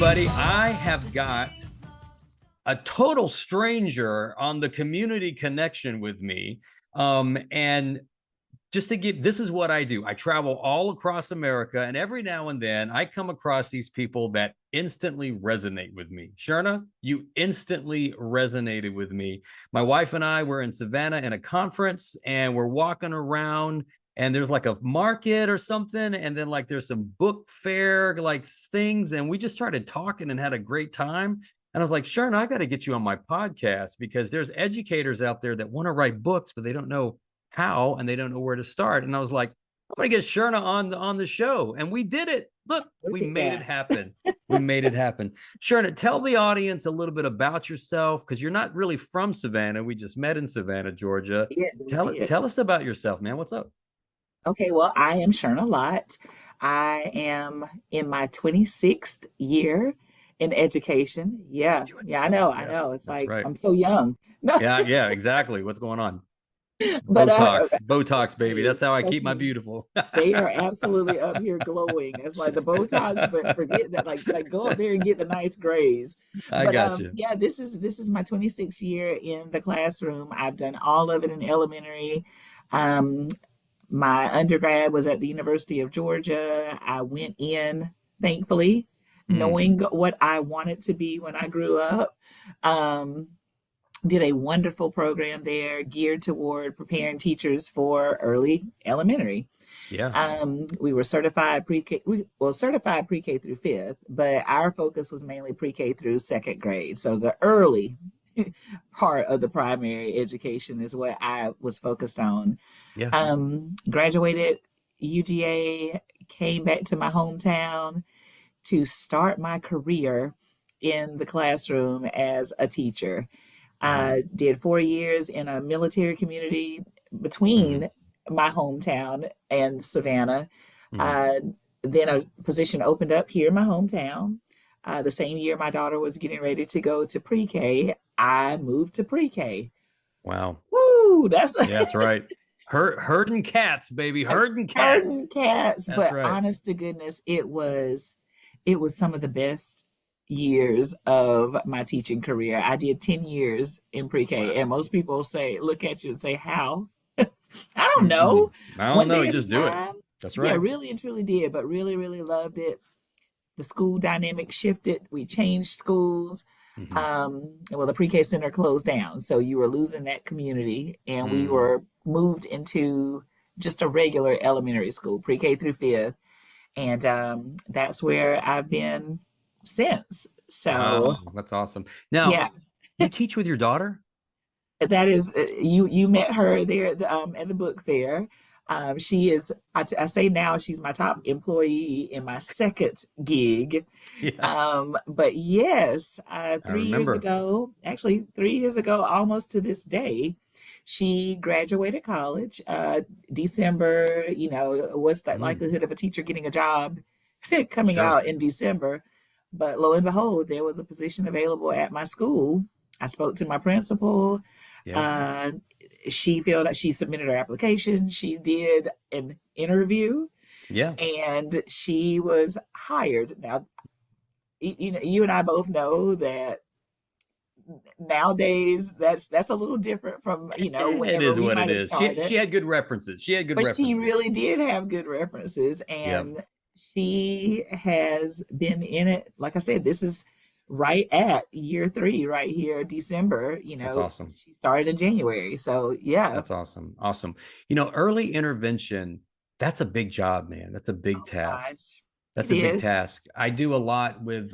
everybody. I have got a total stranger on the community connection with me. And just to give, this is what I do. I travel all across America, and every now and then I come across these people that instantly resonate with me. Sherna, you instantly resonated with me. My wife and I were in Savannah in a conference, and we're walking around, and there's like a market or something, and then like there's some book fair like things, and we just started talking and had a great time. And I was like, Sherna, I got to get you on my podcast because there's educators out there that want to write books, but they don't know how and they don't know where to start. And I was like, I'm gonna get Sherna on the show, and we did it. Look, we made it happen. We made it happen. Sherna, tell the audience a little bit about yourself, because you're not really from Savannah. We just met in Savannah, Georgia. Tell us about yourself, man. What's up? Okay, well, I am Sherna Lott. I am in my 26th year in education. Yeah, I Yeah, know. It's that's like right. I'm so young. No, Yeah, exactly. What's going on? but Botox, baby. That's how I trust keep my me, beautiful. they are absolutely up here glowing. It's like the Botox, but forget that. Like go up there and get the nice grays. I But got you. yeah, this is my 26th year in the classroom. I've done all of it in elementary. Um, My undergrad was at the University of Georgia. I went in, thankfully, Mm, knowing what I wanted to be when I grew up. Um, did a wonderful program there geared toward preparing teachers for early elementary. yeah. We were certified pre-K, certified pre-K through fifth, but our focus was mainly pre-K through second grade. So the early part of the primary education is what I was focused on. Yeah. Graduated UGA, came back to my hometown to start my career in the classroom as a teacher. Wow. I did 4 years in a military community Hmm. between my hometown and Savannah. Hmm. Uh, then a position opened up here in my hometown. The same year my daughter was getting ready to go to pre-K, I moved to pre-K. Wow. Woo, that's Yeah, that's right. Herding cats, baby. Herding cats. herding cats. That's But right. honest to goodness, it was some of the best years of my teaching career. I did 10 years in pre-K, and Wow. most people say, look at you and say, how? I don't Mm-mm. know. I don't One know. day You at a just do it. time. That's Yeah, right. really and truly did, but really, really loved it. The school dynamic shifted. We changed schools. Hmm. Well, the pre-K center closed down, so you were losing that community, and we Mm. were moved into just a regular elementary school, pre-K through fifth, and that's where I've been since. Wow. So That's awesome. Now, yeah, you teach with your daughter? that is you met her there at the book fair. She is I say now she's my top employee in my second gig. Yeah, But yes, I 3 years remember. ago, actually 3 years ago, almost to this day, she graduated college. December, what's that Mm. likelihood of a teacher getting a job coming Sure. out in December? But lo and behold, there was a position available at my school. I spoke to my principal. Yeah. Uh, she felt that she submitted her application. She did an interview Yeah. and she was hired. Now, you and I both know that nowadays that's a little different from It whenever is we what might it have is. She started. had good references. She had good But she references. really did have good references, Yeah. and she has been in it. Like I said, this is right at year three, right here, December. That's awesome. She started in January, so yeah. That's awesome. Awesome. Early intervention, that's a big job, man. That's a big Oh my task. gosh, it That's a big is. task. I do a lot with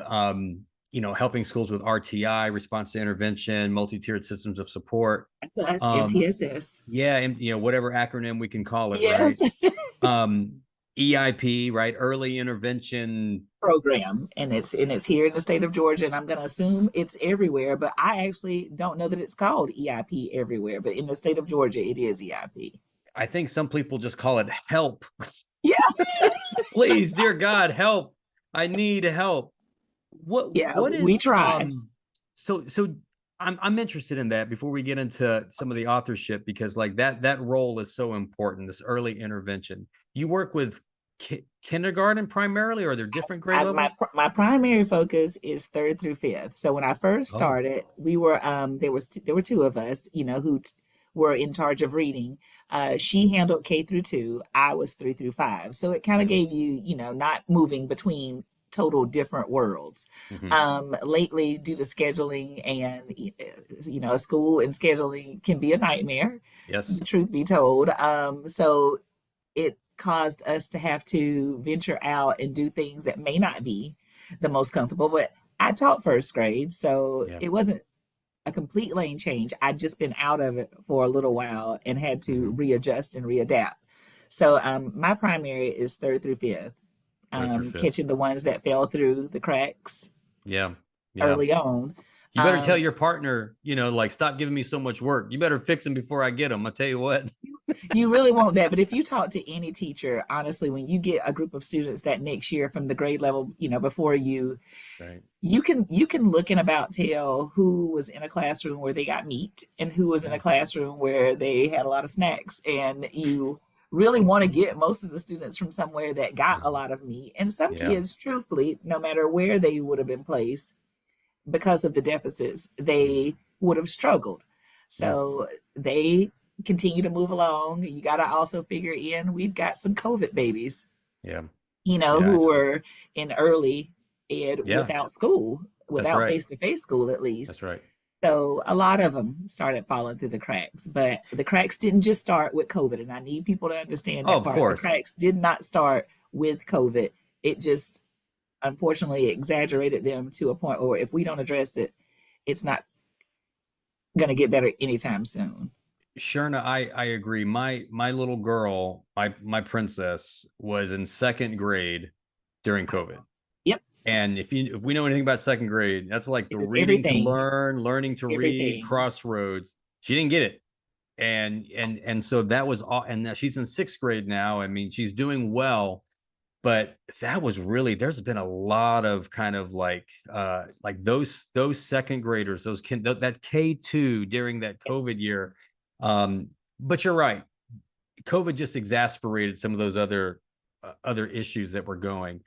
helping schools with RTI, response to intervention, multi-tiered systems of support. That's Um, MTSS. yeah, and whatever acronym we can call it, right? Yes. Um, EIP, right? Early intervention. Program, and it's here in the state of Georgia, and I'm going to assume it's everywhere, but I actually don't know that it's called EIP everywhere, but in the state of Georgia it is EIP. I think some people just call it help. Yeah, Please, dear God, help. I need help. yeah, What we is try. so I'm interested in that before we get into some of the authorship, because like that role is so important, this early intervention. You work with kindergarten primarily, or are there different grade levels? My primary focus is third through fifth. So when I first Oh, started, we were there were two of us, were in charge of reading. She handled K through two. I was three through five. So it kind of yeah. gave you, not moving between total different worlds. Hmm. Lately, due to scheduling and school and scheduling can be a nightmare. Yes. The truth be told, so it caused us to have to venture out and do things that may not be the most comfortable. But I taught first grade, so Yeah. it wasn't a complete lane change. I'd just been out of it for a little while and had to Hmm. readjust and readapt. So my primary is third through fifth, Third through fifth. catching the ones that fell through the cracks Yeah. Yeah. early on. You better tell Um, your partner, like, stop giving me so much work. You better fix them before I get them. I'll tell you what. you really want that, but if you talk to any teacher, honestly, when you get a group of students that next year from the grade level, before you, Right. you can look and about tell who was in a classroom where they got meat and who was in Yeah. a classroom where they had a lot of snacks, and you really want to get most of the students from somewhere that got a Mhm. lot of meat. And some Yeah. kids, truthfully, no matter where they would have been placed because of the deficits, Mm. they would have struggled. Yeah. So they continue to move along. You got to also figure in we've got some COVID babies, Yeah. Yeah. I who know. were in early ed Yeah. without school, That's without right. face to face school at least. That's right. So a lot of them started falling through the cracks, but the cracks didn't just start with COVID. And I need people to understand Oh, that of part. The course. cracks did not start with COVID. It just unfortunately exaggerated them to a point where if we don't address it, it's not going to get better anytime soon. Sherna, I agree. My little girl, my princess, was in second grade during COVID. Yep, And if we know anything about second grade, that's like it the was reading to everything, learn, learning to read, everything. crossroads. She didn't get it. And so that was all. And now she's in sixth grade now. I mean, she's doing well, but that was really, there's been a lot of kind of like those second graders, that K2 during that COVID Yes. year. But you're right, COVID just exasperated some of those other issues that were going.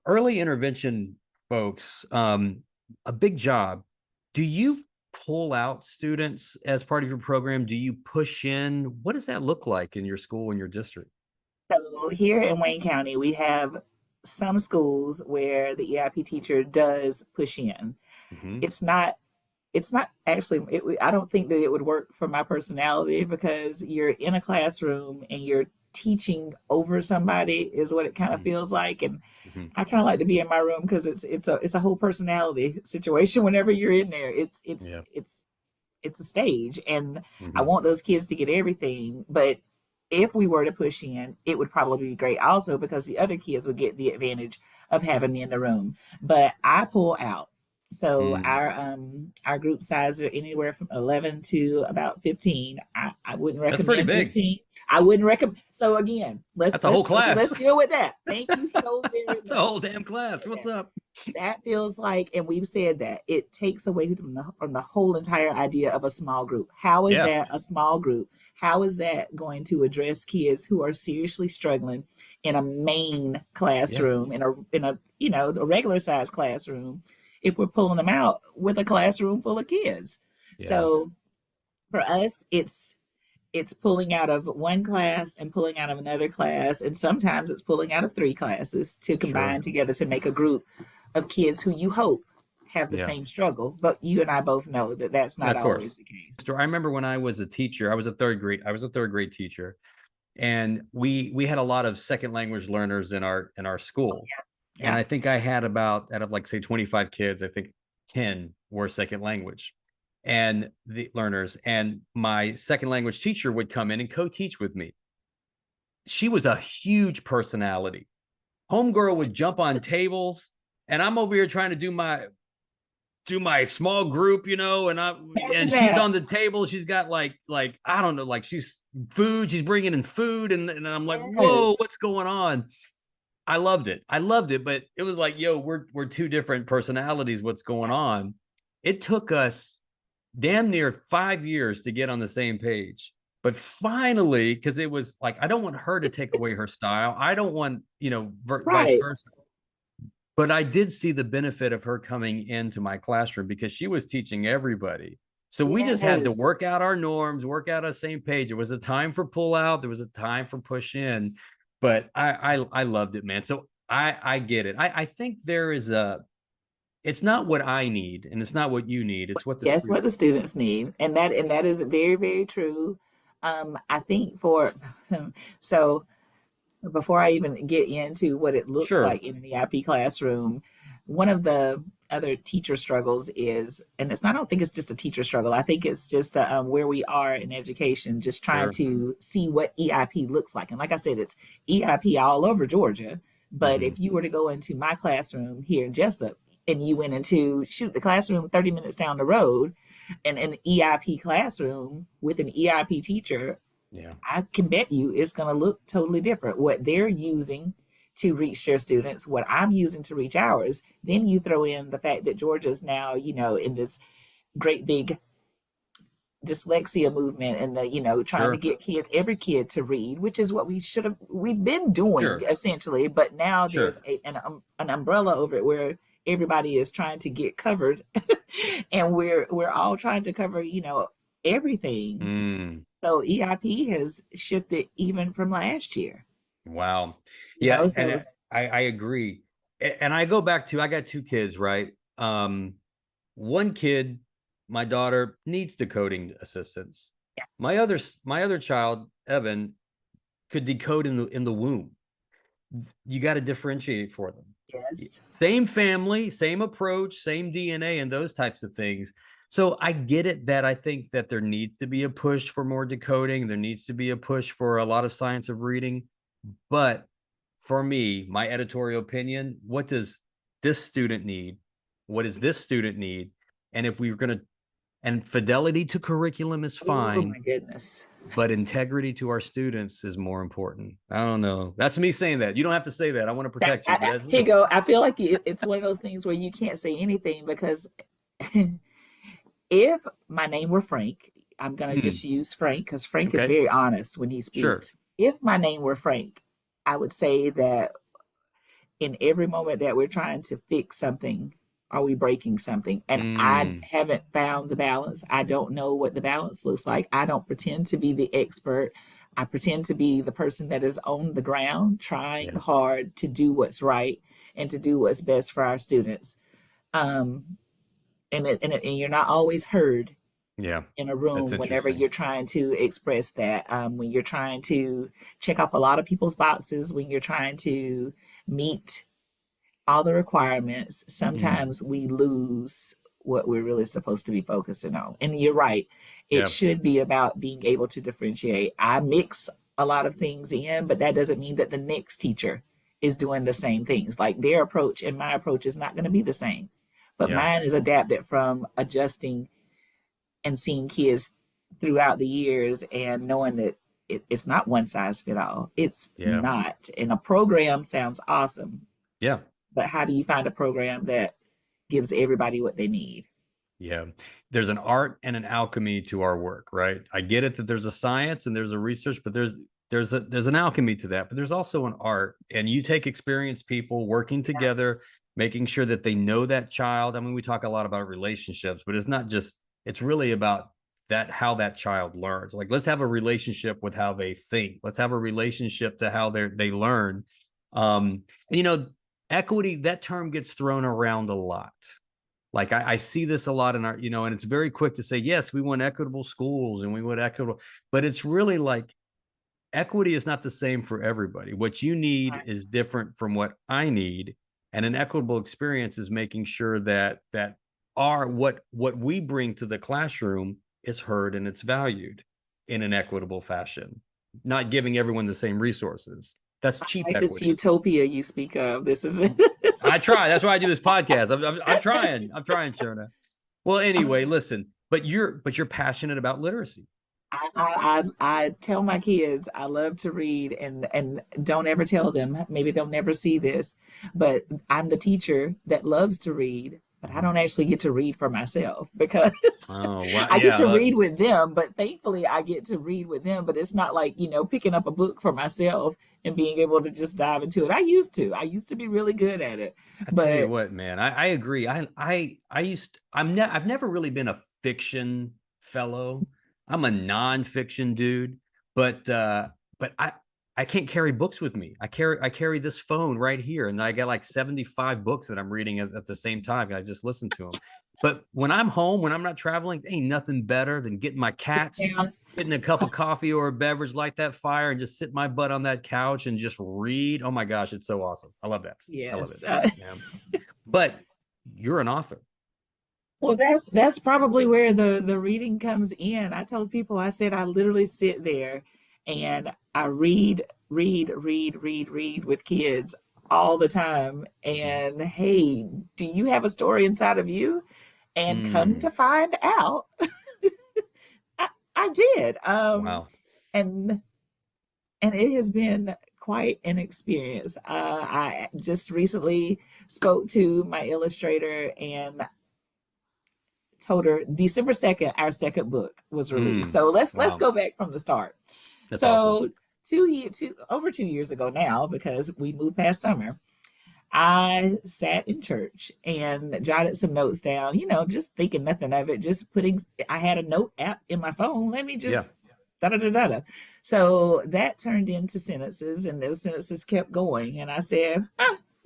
Early intervention folks, a big job. Do you pull out students as part of your program? Do you push in? What does that look like in your school, in your district? So here in Wayne County, we have some schools where the EIP teacher does push in. Hmm. It's not it's not actually I don't think that it would work for my personality because you're in a classroom and you're teaching over somebody is what it kind of Hmm. feels like. And Hmm. I kind of like to be in my room because it's a whole personality situation whenever you're in there. Yeah. It's a stage, and I Hmm. want those kids to get everything. But if we were to push in, it would probably be great also because the other kids would get the advantage of having me in the room. But I pull out. So Mm. our group size are anywhere from 11 to about 15. I wouldn't That's pretty recommend big. 15. I wouldn't recommend. So again, let's That's a whole let's let's class. deal with that. Thank you so very That's a much whole damn class. for What's that. up? That feels like, and we've said that it takes away from the whole entire idea of a small group. How is Yeah. that a small group? How is that going to address kids who are seriously struggling in a main Yeah. classroom, in a a regular size classroom, if we're pulling them out with a classroom full of kids? Yeah. So for us, it's pulling out of one class and pulling out of another class, and sometimes it's pulling out of three classes to Sure. combine together to make a group of kids who you hope have the Yeah. same struggle. But you and I both know that that's Yeah, not of course. always the case. So I remember when I was a teacher, I was a third grade teacher, and we had a lot of second language learners in our school. And Yeah. I think I had about, out of like say 25 kids, I think 10 were second language and the learners. And my second language teacher would come in and co-teach with me. She was a huge personality. Homegirl would jump on tables, and I'm over here trying to do my small group, and Imagine she's that. on the table. She's got like I don't know, like she's bringing in food, and I'm like, whoa, Yes. what's going on? I loved it, but it was like, yo, we're two different personalities. What's going Yeah. on? It took us damn near 5 years to get on the same page. But finally, because it was like, I don't want her to take away her style. I don't want, vice Right. versa. But I did see the benefit of her coming into my classroom because she was teaching everybody. So we just had to Yes. work out our norms, work out a same page. There was a time for pull out, there was a time for push in, but I loved it, man. So I get it. I think there is it's not what I need and it's not what you need. It's what the That's what student. the students need, and that is very, very true. I think for so before I even get into what it looks Sure, like in an EIP classroom, one of the other teacher struggles is, and it's not, I don't think it's just a teacher struggle. I think it's just where we are in education, just trying sure. to see what EIP looks like. And like I said, it's EIP all over Georgia. But Hmm. if you were to go into my classroom here in Jessup and you went into shoot the classroom 30 minutes down the road and an EIP classroom with an EIP teacher, Yeah, I can bet you it's going to look totally different. What they're using to reach their students, what I'm using to reach ours. Then you throw in the fact that Georgia's now, in this great big dyslexia movement and trying to sure, get every kid to read, which is what we've been doing sure, essentially. But now there's sure. an umbrella over it where everybody is trying to get covered, and we're all trying to cover, everything. Mm. So EIP has shifted even from last year, Wow. Yeah, and so I agree. And I go back to I got two kids, right? One kid, my daughter needs decoding assistance. My other child, Evan, could decode in the womb. You got to differentiate for them. yes. Same family, same approach, same DNA, and those types of things. So I get it that I think that there needs to be a push for more decoding. There needs to be a push for a lot of science of reading. But for me, my editorial opinion, what does this student need? What does this student need? And if we were going to, and fidelity to curriculum is Oh fine, my goodness. but integrity to our students is more important. I don't know. That's me saying that. You don't have to say that. I want to protect you, but that's Here you go. I feel like it's one of those things where you can't say anything because if my name were Frank, I'm gonna just use Frank because Frank is okay. very honest when he Sure. speaks. If my name were Frank, I would say that in every moment that we're trying to fix something, are we breaking something? And I Mm, haven't found the balance. I don't know what the balance looks like. I don't pretend to be the expert. I pretend to be the person that is on the ground trying yeah. hard to do what's right and to do what's best for our students. Um, and you're not always heard Yeah. in a That's room whenever interesting. you're trying to express that. When you're trying to check off a lot of people's boxes, when you're trying to meet all the requirements, Mm, sometimes we lose what we're really supposed to be focusing on. And you're right, it yeah. should be about being able to differentiate. I mix a lot of things in, but that doesn't mean that the next teacher is doing the same things. Like their approach and my approach is not going to be the same. But Yeah. mine is adapted from adjusting and seeing kids throughout the years and knowing that it's not one size fit all. It's Yeah. not. And a program sounds awesome, Yeah. but how do you find a program that gives everybody what they need? Yeah. There's an art and an alchemy to our work, right? I get it that there's a science and there's a research, but there's an alchemy to that, but there's also an art. And you take experienced people working together, making sure that they know that child. I mean, we talk a lot about relationships, but it's not just, it's really about that how that child learns. Like let's have a relationship with how they think. Let's have a relationship to how they learn. And equity, that term gets thrown around a lot. Like I see this a lot in our, and it's very quick to say, yes, we want equitable schools and we want equitable, but it's really like equity is not the same for everybody. What you need is different from what I need. And an equitable experience is making sure that our what we bring to the classroom is heard and it's valued in an equitable fashion, not giving everyone the same resources. That's cheap Like this equity. utopia you speak of. This is I try. That's why I do this podcast. I'm trying. I'm trying, Sherna. Well, anyway, listen. But you're passionate about literacy. I tell my kids I love to read and don't ever tell them, maybe they'll never see this, but I'm the teacher that loves to read but I don't actually get to read for myself because Oh, wow. I get Yeah. to read with them. But thankfully, I get to read with them. But it's not like, picking up a book for myself and being able to just dive into it. I used to be really good at it. I tell you But what, man, I agree. I've never really been a fiction fellow. I'm a nonfiction dude, but I can't carry books with me. I carry this phone right here, and I got like 75 books that I'm reading at the same time. I just listen to them. But when I'm home, when I'm not traveling, ain't nothing better than getting my cats, down, getting a cup of coffee or a beverage, light that fire, and just sit my butt on that couch and just read. Oh my gosh, it's so awesome. I love that. I love it. yes. Yeah. But you're an author. Well, that's probably where the reading comes in. I told people, I said I literally sit there and I read with kids all the time. And hey, do you have a story inside of you? And come Mm, to find out, I did. wow. And and it has been quite an experience. I just recently spoke to my illustrator and told her December 2nd, our second book was released. Mm, So let's wow. go back from the start. That's awesome. So over 2 years ago now, because we moved past summer, I sat in church and jotted some notes down, just thinking nothing of it, just putting, I had a note app in my phone. Let me Yeah. just da da da da da. So that turned into sentences, and those sentences kept going. And I said,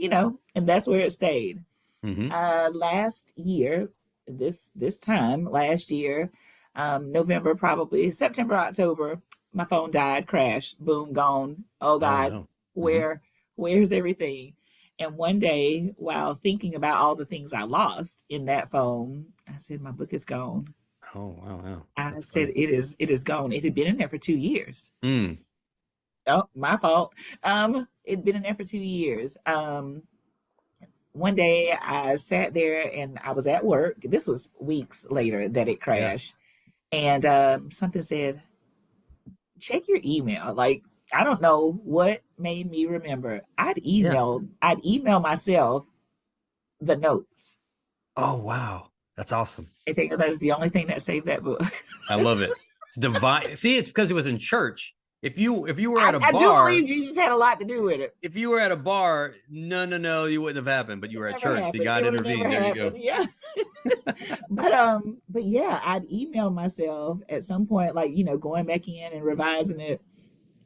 and that's where it stayed. Hmm. Last year, this time last year, November, probably September, October, my phone died, crashed, boom, gone. Oh Oh God, no. Hmm. where where's everything? And one day, while thinking about all the things I lost in that phone, I said, my book is gone. Oh wow. Wow. I That's said, funny. it is gone. It had been in there for 2 years. Mm, Oh, my fault. It'd been in there for 2 years. One day I sat there and I was at work. This was weeks later that it yeah. crashed. And something said, check your email. Like, I don't know what made me remember. Yeah. I'd email myself the notes. Oh wow. That's awesome. I think that is the only thing that saved that book. I love it. It's divine. See, it's because it was in church. If you were at a I do bar, believe Jesus had a lot to do with it. if you were at a bar, no, you wouldn't have happened. But you were It at never church. See, happened. It God would have never intervened. There you go. happened. Yeah. But yeah, I'd email myself at some point, like, going back in and revising it,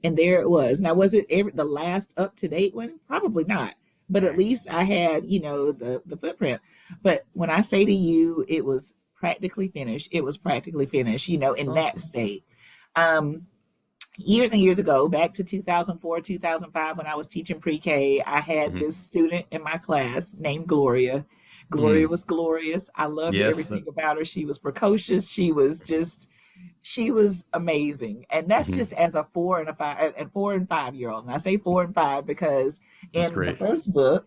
and there it was. Now, was it the last up to date one? Probably not. But at Right. least I had, the footprint. But when I say to you, it was practically finished. It was practically finished, in that Awesome. state. Um, Years and years ago, back to 2004, 2005, when I was teaching pre-K, I had Hmm. this student in my class named Gloria. Gloria Mm, was glorious. I loved yes. everything about her. She was precocious. She was amazing. And that's Hmm. just as a 4 and 5 year old. And I say 4 and 5 because That's in the great. first book,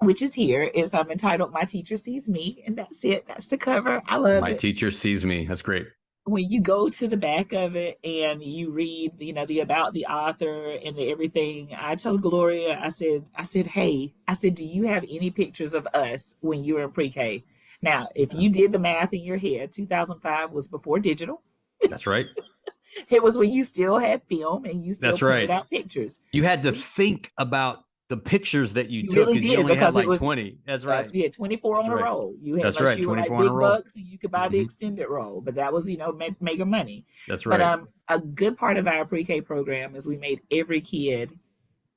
which is here, is I'm entitled My Teacher Sees Me, and that's it. That's the cover. I love My it. teacher sees me. That's great. When you go to the back of it and you read, the about the author and the everything, I told Gloria, hey, I said, do you have any pictures of us when you were in pre-K? Now, if Yeah. you did the math in your head, 2005 was before digital. That's right. It was when you still had film and you still That's printed right. out pictures. You had to think about the pictures that you You took really because you did, only had because it like was 20. That's that's right. we had 24 That's on a right. roll. You had, That's unless right. you were like 24 in a big row. bucks and you could buy the Hmm. extended roll, but that was, mega money. That's But right. a good part of our pre-K program is we made every kid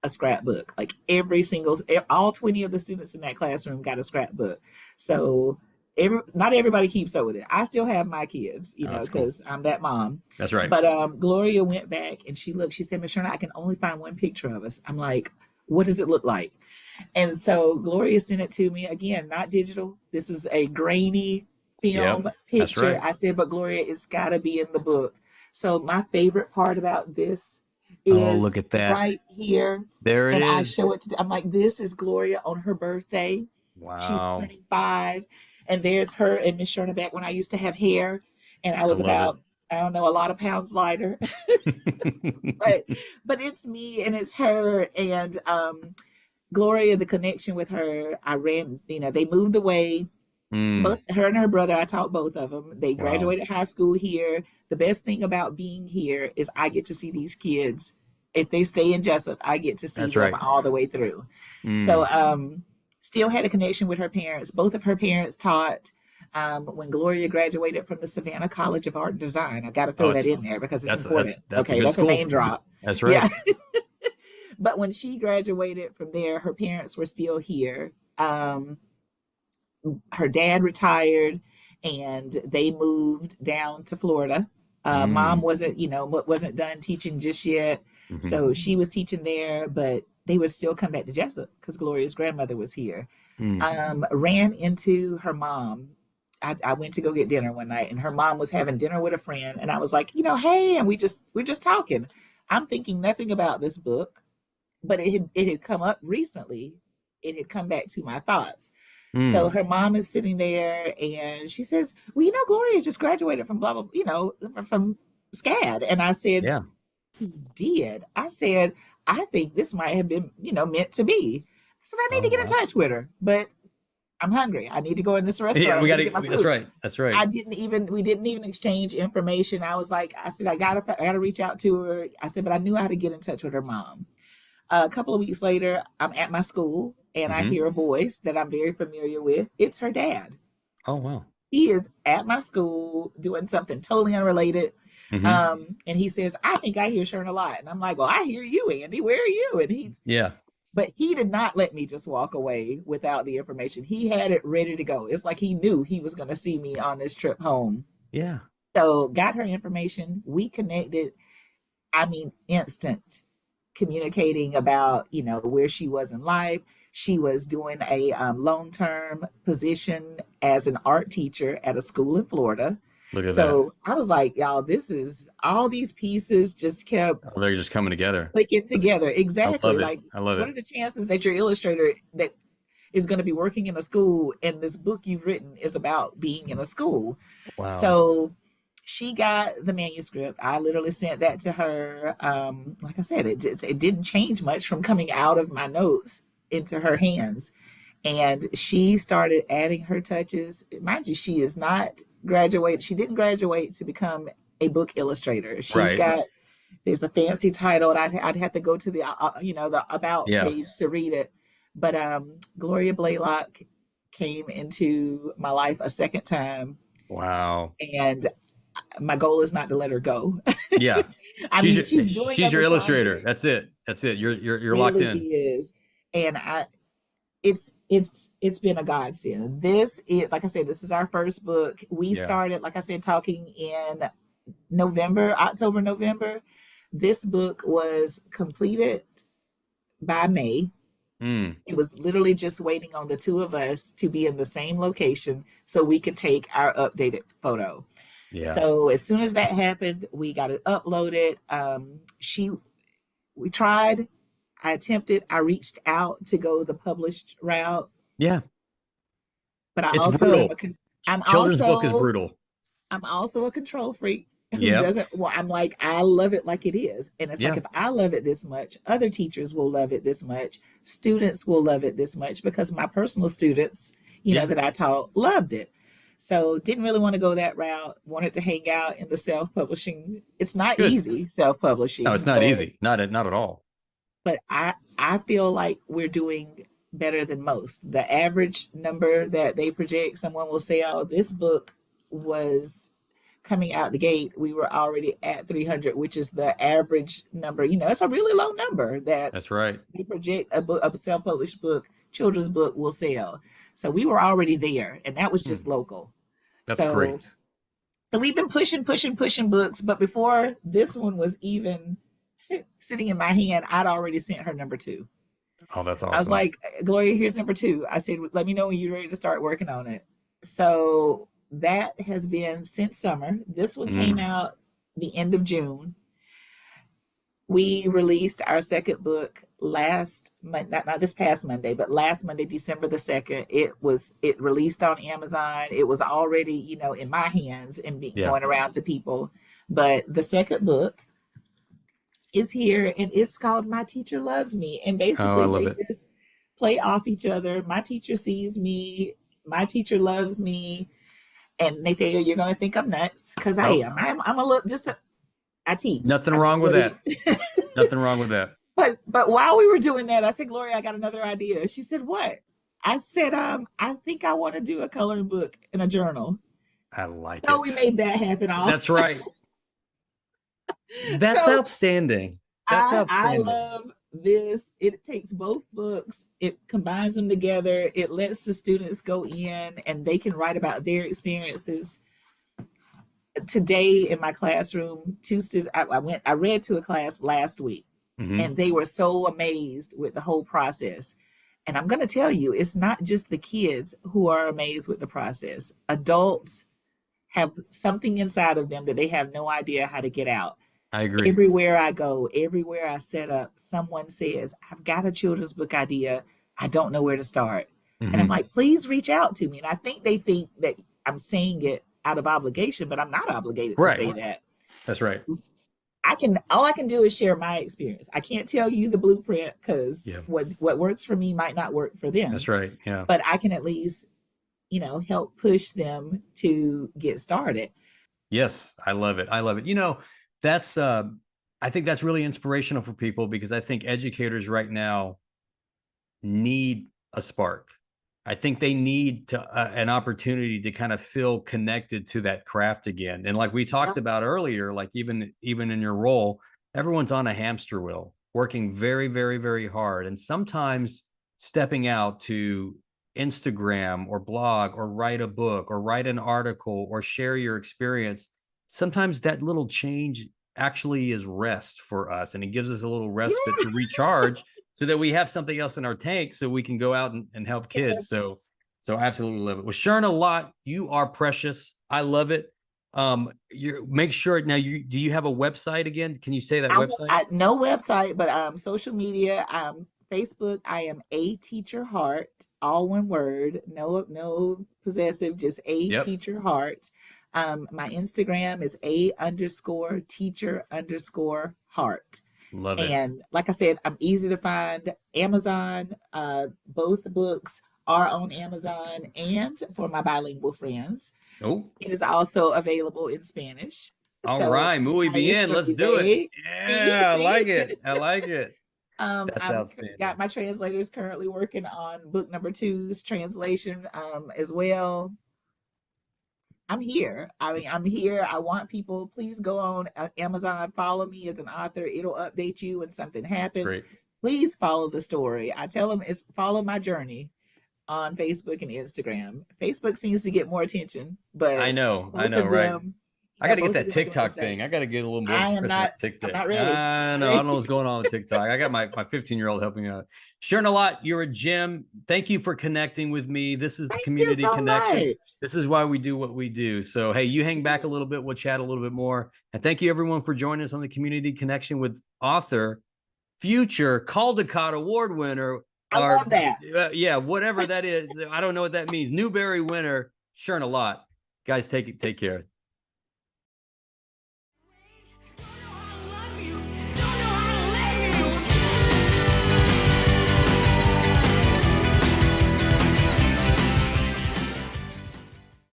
a scrapbook. Like every single, all 20 of the students in that classroom got a scrapbook. So not everybody keeps up with it. I still have my kids, Oh, that's cool. because I'm that mom. That's right. But Gloria went back and she looked. She said, Miss Sherna, I can only find one picture of us. I'm like, what does it look like? And so Gloria sent it to me again, not digital. This is a grainy Yep. film That's picture. right. I said, but Gloria, it's got to be in the book. So my favorite part about this Oh, is look at that. right here. There it And I is. show it I'm like, this is Gloria on her birthday. She's Wow. turning 5. And there's her and Miss Sherna back when I used to have hair. And I I was love it. about, I don't know, a lot of pounds lighter. but but it's me and it's her. And Gloria, the connection with her, I ran, they moved away Mm. Both her and her brother, I taught both of them. They Wow. graduated high school here. The best thing about being here is I get to see these kids. If they stay in Jessup, I get to see That's them right. all the way through. So, Mm. still had a connection with her parents. Both of her parents taught when Gloria graduated from the Savannah College of Art and Design. I got to Oh, throw that it's in there because it's that's important. that's a Okay, good that's a school. name drop. That's Yeah. right. But when she graduated from there, her parents were still here. Her dad retired and they moved down to Florida. Mom Mm. wasn't, wasn't done teaching just yet. Hmm. So she was teaching there, but they would still come back to Jessup because Gloria's grandmother was here. Mm. Ran into her mom. I went to go get dinner one night and her mom was having dinner with a friend. And I was like, hey, and we're just talking. I'm thinking nothing about this book, but it had come up recently. It had come back to my thoughts. So Mm. her mom is sitting there and she says, well, Gloria just graduated from blah, blah, from SCAD. And I said, Yeah. did. I said, I think this might have been, meant to be. I said, I need Oh to get in wow. touch with her, but I'm hungry. I need to go in this Yeah, restaurant. I we need got to get my to. That's food. right. That's right. We didn't even exchange information. I said, I gotta reach out to her. I said, but I knew how to get in touch with her mom. A couple of weeks later, I'm at my school and I Hmm. hear a voice that I'm very familiar with. It's her dad. Oh wow. He is at my school doing something totally unrelated. Hmm. And he says, I think I hear Sherna Lott. And I'm like, well, I hear you, Andy. Where are you? Yeah. But he did not let me just walk away without the information. He had it ready to go. It's like he knew he was going to see me on this trip home. Yeah. So got her information. We connected. I mean, instant communicating about, where she was in life. She was doing a long-term position as an art teacher at a school in Florida. Look at that. So I was like, y'all, this is all these pieces just kept Oh, they're just coming together. clicking That's, together. I Exactly. love it. Like, I love what it. are the chances that your illustrator that is going to be working in a school and this book you've written is about being in a school? Wow. So she got the manuscript. I literally sent that to her. Like I said, it didn't change much from coming out of my notes into her hands. And she started adding her touches. Mind you, she is not graduated. She didn't graduate to become a book illustrator. She's Right. got there's a fancy title, and I'd have to go to the the about Yeah. page to read it. But Gloria Blaylock came into my life a second time, Wow. and my goal is not to let her go. Yeah. I mean, she's doing She's your other illustrator. projects. That's it. That's it. You're locked Really in. is, and it's been a godsend. This is, like I said, this is our first book. We Yeah. started, like I said, talking in October, November. This book was completed by May. Mm. It was literally just waiting on the two of us to be in the same location so we could take our updated photo. Yeah. So as soon as that happened, we got it uploaded. We tried, I attempted, I reached out to go the published route, Yeah. but I It's also am brutal. a, I'm Children's book is also brutal. I'm also a control freak who Yep. doesn't, well, I'm like, I love it like it is. And it's like, Yeah. if I love it this much, other teachers will love it this much, students will love it this much because my personal students, Yeah. that I taught loved it. So didn't really want to go that route, wanted to hang out in the self-publishing. It's not Good. easy No, it's self-publishing, not easy. Not at all. but I feel like we're doing better than most. The average number that they project, someone will say, "Oh, this book was coming out the gate. We were already at 300, which is the average number. It's a really low number that That's right. they project a self-published book, children's book will sell. So we were already there, and that was just Hmm. local. That's So great. so we've been pushing books, but before this one was even sitting in my hand, I'd already sent her number two. Oh, that's I was awesome. like, Gloria, here's number two. I said, let me know when you're ready to start working on it. So that has been since summer. This one came Mm. out the end of June. We released our second book last month, not this past Monday, but last Monday, December the 2nd. It released on Amazon. It was already, in my hands and Yeah. going around to people. But the second book is here and it's called My Teacher Loves Me. And Oh, I basically love they it. just play off each other. My teacher sees me my teacher loves me. And Nathaniel, you're gonna think I'm nuts because I Oh, am. I'm a little just a, I teach. nothing I mean, wrong with what do that. you? Nothing wrong with that. But while we were doing that, I said, Gloria, I got another idea. She said, what? I said, I think I want to do a coloring book and a journal. I like So we it. made that happen That's also. right. That's So outstanding. That's I outstanding. love this. It takes both books, it combines them together, it lets the students go in and they can write about their experiences. Today in my classroom, two students I read to a class last week Hmm. and they were so amazed with the whole process. And I'm going to tell you, it's not just the kids who are amazed with the process. Adults have something inside of them that they have no idea how to get out. I agree. Everywhere I go, everywhere I set up, someone says, I've got a children's book idea. I don't know where to start. And I'm Hmm. like, please reach out to me. And I think they think that I'm saying it out of obligation, but I'm not obligated to Right. say that. That's right. All I can do is share my experience. I can't tell you the blueprint because Yeah. what works for me might not work for them. That's right. Yeah. But I can at least, help push them to get started. Yes, I love it. I love it. That's I think that's really inspirational for people because I think educators right now need a spark. I think they need an opportunity to kind of feel connected to that craft again. And like we talked Yeah. about earlier, like even in your role, everyone's on a hamster wheel, working very, very, very hard. And sometimes stepping out to Instagram or blog or write a book or write an article or share your experience, sometimes that little change actually is rest for us. And it gives us a little respite to recharge so that we have something else in our tank so we can go out and help kids. Yes. So absolutely love it. Well, Sherna Lott, you are precious. I love it. You make sure now do you have a website again? Can you say that website? No website, but social media. Facebook. I am a teacher heart, all one word, no possessive, just a Yep. teacher heart. My Instagram is a_teacher_heart. Love it. And like I said, I'm easy to find. Amazon. Both books are on Amazon, and for my bilingual friends, Oh, it is also available in Spanish. all So right. Muy ahí bien. Let's do it. estoy. Sí, Yeah, I like sí. it. I like it. That's I've got outstanding. my translators currently working on book number two's translation as well. I'm here. I mean, I'm here. I want people, please go on Amazon, follow me as an author. It'll update you when something That's happens. great. Please follow the story. I tell them it's follow my journey on Facebook and Instagram. Facebook seems to get more attention, I but know. I both know, of right? them, I got to get both of that them are doing the TikTok same. thing. I got to get a little more I am proficient not, at I'm TikTok. not ready. I Not know. I don't know ready. what's going on with TikTok. I got my 15-year-old helping me out. Sherna Lott, you're a gem. Thank you for connecting with me. This is the Thank you community so connection. much. This is why we do what we do. So, hey, you hang back a little bit. We'll chat a little bit more. And thank you, everyone, for joining us on the community connection with author, future Caldecott Award winner, I or love that. yeah, whatever that is. I don't know what that means. Newbery winner, Sherna Lott. Guys, take care.